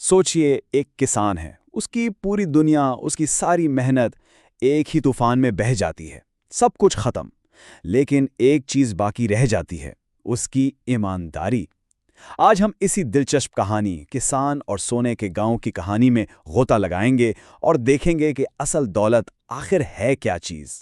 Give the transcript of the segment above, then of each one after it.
सोचिए, एक किसान है, उसकी पूरी दुनिया, उसकी सारी मेहनत एक ही तूफान में बह जाती है। सब कुछ खत्म। लेकिन एक चीज बाकी रह जाती है, उसकी ईमानदारी। आज हम इसी दिलचस्प कहानी, किसान और सोने के गांव की कहानी में गोता लगाएंगे और देखेंगे कि असल दौलत आखिर है क्या चीज।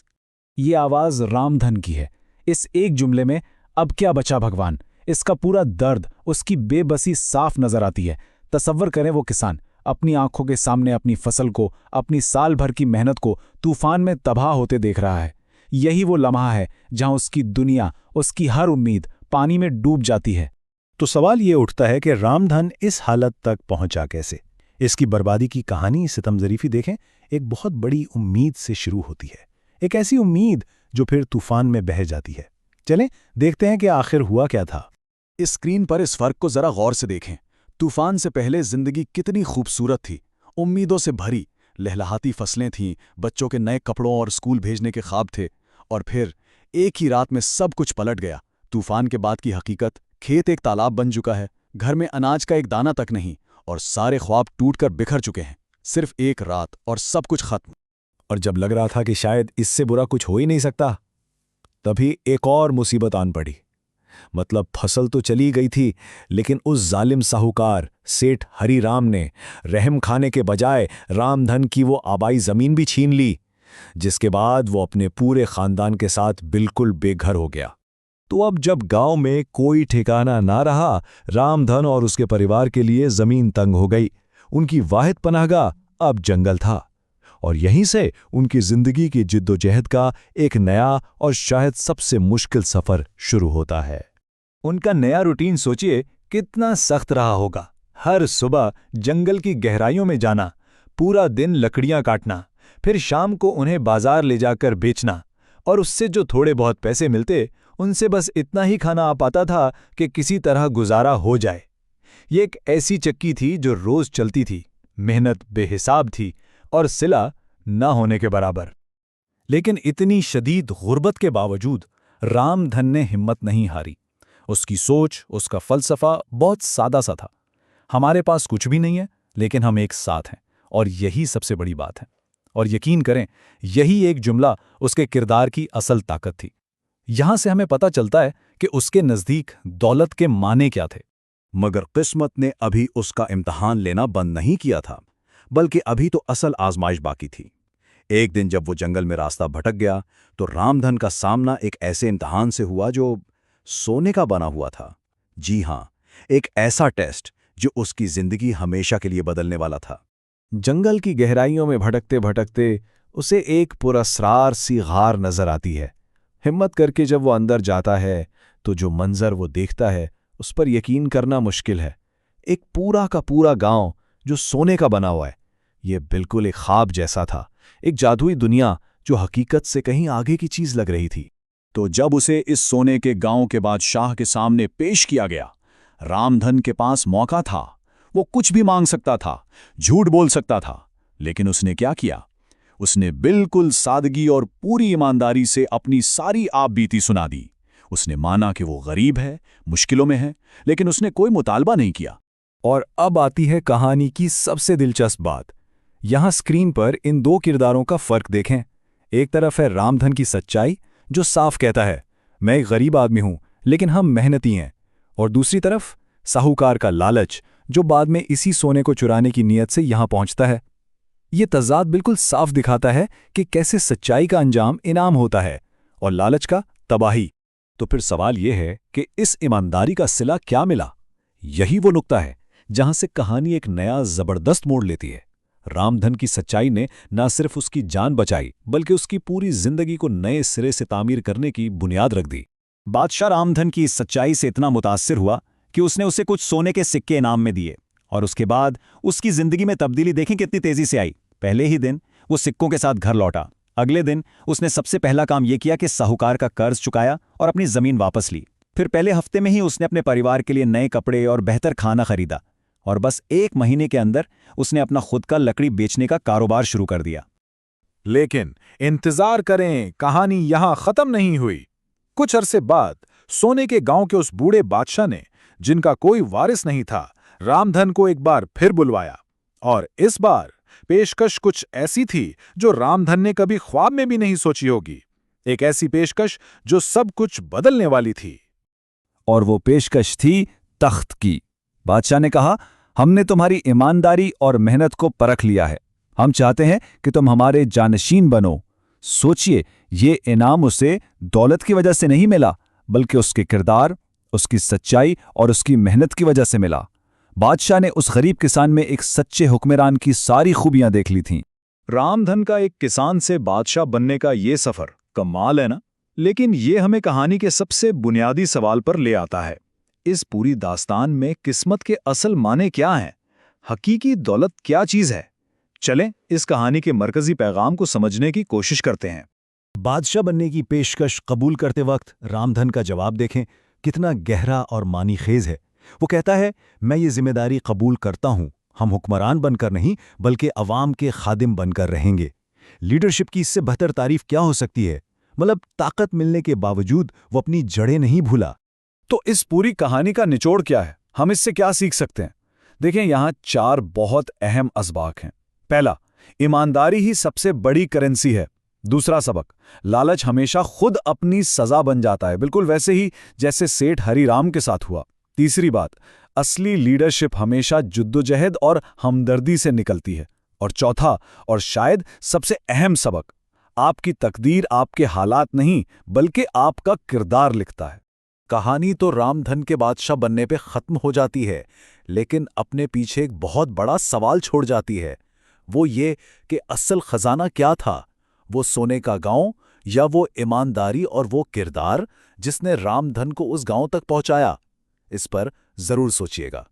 ये आवाज रामधन की है। इस एक जुमले में अब क्या बचा भगवान, इसका पूरा दर्द, उसकी बेबसी साफ नजर आती है। तसव्वुर करें वो किसान अपनी आंखों के सामने अपनी फसल को, अपनी साल भर की मेहनत को तूफान में तबाह होते देख रहा है। यही वो लम्हा है जहां उसकी दुनिया, उसकी हर उम्मीद पानी में डूब जाती है। तो सवाल ये उठता है कि रामधन इस हालत तक पहुंचा कैसे। इसकी बर्बादी की कहानी सितम ज़रीफ़ी देखें, एक बहुत बड़ी उम्मीद से शुरू होती है। एक ऐसी उम्मीद जो फिर तूफान में बह जाती है। चलें देखते हैं कि आखिर हुआ क्या था। इस स्क्रीन पर इस फर्क को जरा गौर से देखें। तूफान से पहले जिंदगी कितनी खूबसूरत थी, उम्मीदों से भरी, लहलहाती फसलें थीं, बच्चों के नए कपड़ों और स्कूल भेजने के ख्वाब थे। और फिर एक ही रात में सब कुछ पलट गया। तूफान के बाद की हकीकत, खेत एक तालाब बन चुका है, घर में अनाज का एक दाना तक नहीं, और सारे ख्वाब टूटकर बिखर चुके हैं। सिर्फ एक रात और सब कुछ खत्म। और जब लग रहा था कि शायद इससे बुरा कुछ हो ही नहीं सकता, तभी एक और मुसीबत आन पड़ी। मतलब फसल तो चली गई थी, लेकिन उस जालिम साहूकार सेठ हरिराम ने रहम खाने के बजाय रामधन की वो आबाई जमीन भी छीन ली, जिसके बाद वो अपने पूरे खानदान के साथ बिल्कुल बेघर हो गया। तो अब जब गांव में कोई ठिकाना ना रहा, रामधन और उसके परिवार के लिए जमीन तंग हो गई। उनकी वाहिद पनाहगाह अब जंगल था, और यहीं से उनकी जिंदगी की जिद्दोजहद का एक नया और शायद सबसे मुश्किल सफर शुरू होता है। उनका नया रूटीन सोचिए कितना सख्त रहा होगा। हर सुबह जंगल की गहराइयों में जाना, पूरा दिन लकड़ियां काटना, फिर शाम को उन्हें बाजार ले जाकर बेचना, और उससे जो थोड़े बहुत पैसे मिलते उनसे बस इतना ही खाना आ पाता था कि किसी तरह गुजारा हो जाए। ये एक ऐसी चक्की थी जो रोज चलती थी, मेहनत बेहिसाब थी और सिला न होने के बराबर। लेकिन इतनी शदीद गुर्बत के बावजूद रामधन ने हिम्मत नहीं हारी। उसकी सोच, उसका फलसफा बहुत सादा सा था। हमारे पास कुछ भी नहीं है, लेकिन हम एक साथ हैं, और यही सबसे बड़ी बात है। और यकीन करें, यही एक जुमला उसके किरदार की असल ताकत थी। यहां से हमें पता चलता है कि उसके नज़दीक दौलत के माने क्या थे। मगर किस्मत ने अभी उसका इम्तहान लेना बंद नहीं किया था, बल्कि अभी तो असल आजमाइश बाकी थी। एक दिन जब वो जंगल में रास्ता भटक गया, तो रामधन का सामना एक ऐसे इम्तहान से हुआ जो सोने का बना हुआ था। जी हां, एक ऐसा टेस्ट जो उसकी जिंदगी हमेशा के लिए बदलने वाला था। जंगल की गहराइयों में भटकते भटकते उसे एक पुरस्रार सी गार नजर आती है। हिम्मत करके जब वो अंदर जाता है, तो जो मंजर वो देखता है उस पर यकीन करना मुश्किल है। एक पूरा का पूरा गांव जो सोने का बना हुआ है। ये बिल्कुल एक ख्वाब जैसा था, एक जादुई दुनिया जो हकीकत से कहीं आगे की चीज लग रही थी। तो जब उसे इस सोने के गांव के बादशाह के सामने पेश किया गया, रामधन के पास मौका था। वो कुछ भी मांग सकता था, झूठ बोल सकता था, लेकिन उसने क्या किया? उसने बिल्कुल सादगी और पूरी ईमानदारी से अपनी सारी आप बीती सुना दी। उसने माना कि वो गरीब है, मुश्किलों में है, लेकिन उसने कोई मुतालबा नहीं किया। और अब आती है कहानी की सबसे दिलचस्प बात। यहां स्क्रीन पर इन दो किरदारों का फर्क देखें। एक तरफ है रामधन की सच्चाई, जो साफ कहता है, मैं एक गरीब आदमी हूं, लेकिन हम मेहनती हैं। और दूसरी तरफ साहूकार का लालच, जो बाद में इसी सोने को चुराने की नीयत से यहां पहुंचता है। ये तज़ाद बिल्कुल साफ दिखाता है कि कैसे सच्चाई का अंजाम इनाम होता है और लालच का तबाही। तो फिर सवाल यह है कि इस ईमानदारी का सिला क्या मिला? यही वो नुक्ता है जहां से कहानी एक नया जबरदस्त मोड़ लेती है। रामधन की सच्चाई ने न सिर्फ उसकी जान बचाई, बल्कि उसकी पूरी जिंदगी को नए सिरे से तामीर करने की बुनियाद रख दी। बादशाह रामधन की इस सच्चाई से इतना मुतासिर हुआ कि उसने उसे कुछ सोने के सिक्के इनाम में दिए, और उसके बाद उसकी जिंदगी में तब्दीली देखें कितनी तेजी से आई। पहले ही दिन वो सिक्कों के साथ घर लौटा। अगले दिन उसने सबसे पहला काम यह किया कि साहूकार का कर्ज चुकाया और अपनी जमीन वापस ली। फिर पहले हफ्ते में ही उसने अपने परिवार के लिए नए कपड़े और बेहतर खाना खरीदा, और बस 1 महीने के अंदर उसने अपना खुद का लकड़ी बेचने का कारोबार शुरू कर दिया। लेकिन इंतजार करें, कहानी यहां खत्म नहीं हुई। कुछ अरसे बाद सोने के गांव के उस बूढ़े बादशाह ने, जिनका कोई वारिस नहीं था, रामधन को एक बार फिर बुलवाया, और इस बार पेशकश कुछ ऐसी थी जो रामधन ने कभी ख्वाब में भी नहीं सोची होगी। एक ऐसी पेशकश जो सब कुछ बदलने वाली थी। और वो पेशकश थी तख्त की। बादशाह ने कहा, हमने तुम्हारी ईमानदारी और मेहनत को परख लिया है। हम चाहते हैं कि तुम हमारे जानशीन बनो। सोचिए, ये इनाम उसे दौलत की वजह से नहीं मिला, बल्कि उसके किरदार, उसकी सच्चाई और उसकी मेहनत की वजह से मिला। बादशाह ने उस गरीब किसान में एक सच्चे हुक्मरान की सारी खूबियां देख ली थीं। रामधन का एक किसान से बादशाह बनने का ये सफर कमाल है ना? लेकिन ये हमें कहानी के सबसे बुनियादी सवाल पर ले आता है। इस पूरी दास्तान में किस्मत के असल माने क्या हैं? हकीकी दौलत क्या चीज है? चलें इस कहानी के मरकजी पैगाम को समझने की कोशिश करते हैं। बादशाह बनने की पेशकश कबूल करते वक्त रामधन का जवाब देखें, कितना गहरा और मानीखेज है। वो कहता है, मैं ये जिम्मेदारी कबूल करता हूं। हम हुक्मरान बनकर नहीं, बल्कि अवाम के खादिम बनकर रहेंगे। लीडरशिप की इससे बेहतर तारीफ क्या हो सकती है? मतलब ताकत मिलने के बावजूद वो अपनी जड़ें नहीं भूला। तो इस पूरी कहानी का निचोड़ क्या है? हम इससे क्या सीख सकते हैं? देखें, यहां 4 बहुत अहम असबाक हैं। पहला, ईमानदारी ही सबसे बड़ी करेंसी है। दूसरा सबक, लालच हमेशा खुद अपनी सजा बन जाता है, बिल्कुल वैसे ही जैसे सेठ हरिराम के साथ हुआ। तीसरी बात, असली लीडरशिप हमेशा जुद्दोजहद और हमदर्दी से निकलती है। और चौथा और शायद सबसे अहम सबक, आपकी तकदीर आपके हालात नहीं, बल्कि आपका किरदार लिखता है। कहानी तो रामधन के बादशाह बनने पे खत्म हो जाती है, लेकिन अपने पीछे एक बहुत बड़ा सवाल छोड़ जाती है। वो ये कि असल खजाना क्या था? वो सोने का गांव, या वो ईमानदारी और वो किरदार जिसने रामधन को उस गांव तक पहुंचाया? इस पर जरूर सोचिएगा।